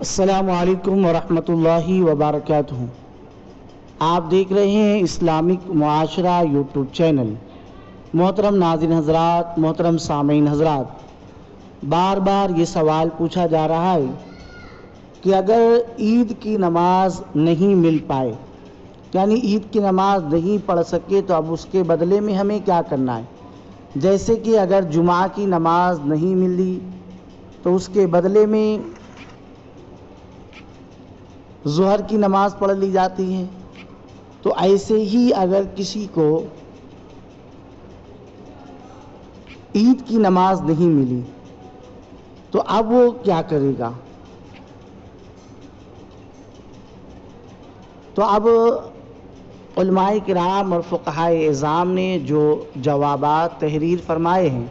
السلام علیکم ورحمۃ اللہ وبرکاتہ۔ آپ دیکھ رہے ہیں اسلامک معاشرہ یوٹیوب چینل۔ محترم ناظرین حضرات، محترم سامعین حضرات، بار بار یہ سوال پوچھا جا رہا ہے کہ اگر عید کی نماز نہیں مل پائے، یعنی عید کی نماز نہیں پڑھ سکے، تو اب اس کے بدلے میں ہمیں کیا کرنا ہے؟ جیسے کہ اگر جمعہ کی نماز نہیں ملی تو اس کے بدلے میں ظہر کی نماز پڑھ لی جاتی ہے۔ تو ایسے ہی اگر کسی کو عید کی نماز نہیں ملی تو اب وہ کیا کرے گا؟ تو اب علماء کرام اور فقہائے اعظام نے جو جوابات تحریر فرمائے ہیں،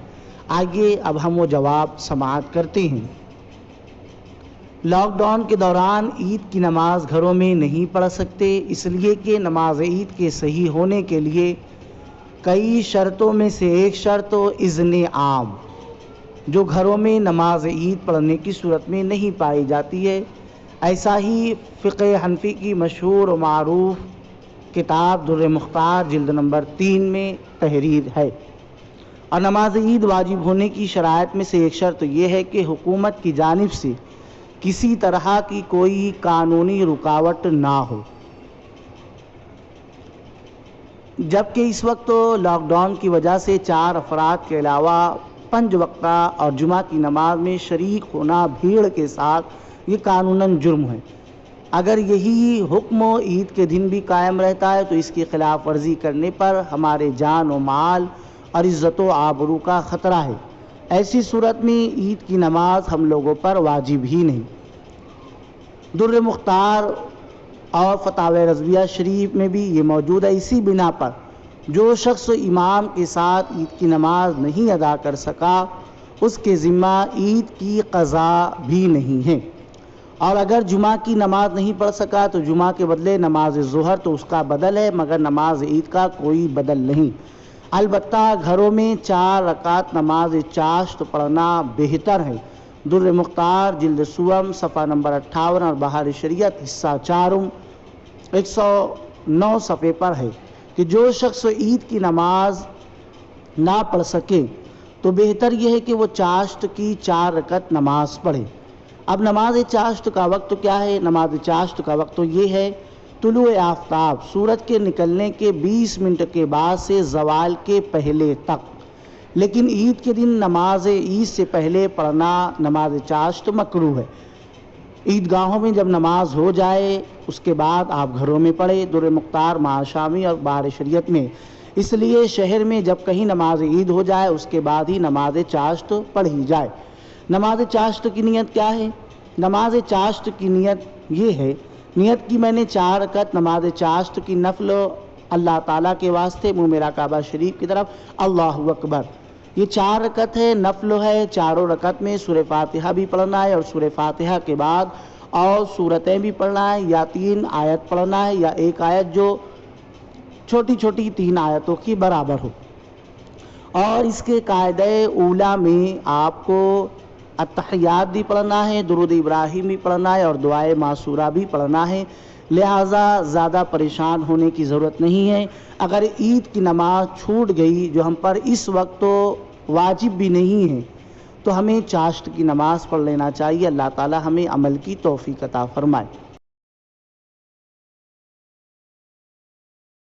آگے اب ہم وہ جواب سماعت کرتے ہیں۔ لاک ڈاؤن کے دوران عید کی نماز گھروں میں نہیں پڑھ سکتے، اس لیے کہ نماز عید کے صحیح ہونے کے لیے کئی شرطوں میں سے ایک شرط اذن عام، جو گھروں میں نماز عید پڑھنے کی صورت میں نہیں پائی جاتی ہے۔ ایسا ہی فقہ حنفی کی مشہور و معروف کتاب در مختار جلد نمبر 3 میں تحریر ہے۔ اور نماز عید واجب ہونے کی شرائط میں سے ایک شرط یہ ہے کہ حکومت کی جانب سے کسی طرح کی کوئی قانونی رکاوٹ نہ ہو۔ جبکہ اس وقت لاک ڈاؤن کی وجہ سے 4 افراد کے علاوہ 5 وقتہ اور جمعہ کی نماز میں شریک ہونا بھیڑ کے ساتھ یہ قانوناً جرم ہے۔ اگر یہی حکم عید کے دن بھی قائم رہتا ہے تو اس کی خلاف ورزی کرنے پر ہمارے جان و مال اور عزت و آبرو کا خطرہ ہے۔ ایسی صورت میں عید کی نماز ہم لوگوں پر واجب ہی نہیں۔ در مختار اور فتاوی رضویہ شریف میں بھی یہ موجود ہے۔ اسی بنا پر جو شخص امام کے ساتھ عید کی نماز نہیں ادا کر سکا، اس کے ذمہ عید کی قضا بھی نہیں ہے۔ اور اگر جمعہ کی نماز نہیں پڑھ سکا تو جمعہ کے بدلے نماز ظہر تو اس کا بدل ہے، مگر نماز عید کا کوئی بدل نہیں۔ البتہ گھروں میں 4 رکعت نماز چاشت پڑھنا بہتر ہے۔ در مختار جلد سوم صفحہ نمبر 58 اور بہار شریعت حصہ 4 109 صفحے پر ہے کہ جو شخص عید کی نماز نہ پڑھ سکے تو بہتر یہ ہے کہ وہ چاشت کی 4 رکعت نماز پڑھے۔ اب نماز چاشت کا وقت کیا ہے؟ نماز چاشت کا وقت تو یہ ہے طلوع آفتاب سورج کے نکلنے کے 20 منٹ کے بعد سے زوال کے پہلے تک۔ لیکن عید کے دن نماز عید سے پہلے پڑھنا نماز چاشت مکروہ ہے۔ عیدگاہوں میں جب نماز ہو جائے اس کے بعد آپ گھروں میں پڑھے، در مختار معاشامی اور بہار شریعت میں۔ اس لیے شہر میں جب کہیں نماز عید ہو جائے اس کے بعد ہی نماز چاشت پڑھی جائے۔ نماز چاشت کی نیت کیا ہے؟ نماز چاشت کی نیت یہ ہے، نیت کی میں نے 4 رکعت نماز چاشت کی نفل اللہ تعالیٰ کے واسطے منہ میرا کعبہ شریف کی طرف اللہ اکبر۔ یہ 4 رکعت ہے، نفل ہے۔ چاروں رکعت میں سورہ فاتحہ بھی پڑھنا ہے اور سورہ فاتحہ کے بعد اور سورتیں بھی پڑھنا ہے، یا 3 آیت پڑھنا ہے یا 1 آیت جو چھوٹی چھوٹی 3 آیتوں کی برابر ہو۔ اور اس کے قاعدہ اولیٰ میں آپ کو التحیات بھی پڑھنا ہے، درود ابراہیم بھی پڑھنا ہے اور دعائے معصورہ بھی پڑھنا ہے۔ لہٰذا زیادہ پریشان ہونے کی ضرورت نہیں ہے۔ اگر عید کی نماز چھوٹ گئی جو ہم پر اس وقت تو واجب بھی نہیں ہے تو ہمیں چاشت کی نماز پڑھ لینا چاہیے۔ اللہ تعالی ہمیں عمل کی توفیق عطا فرمائے۔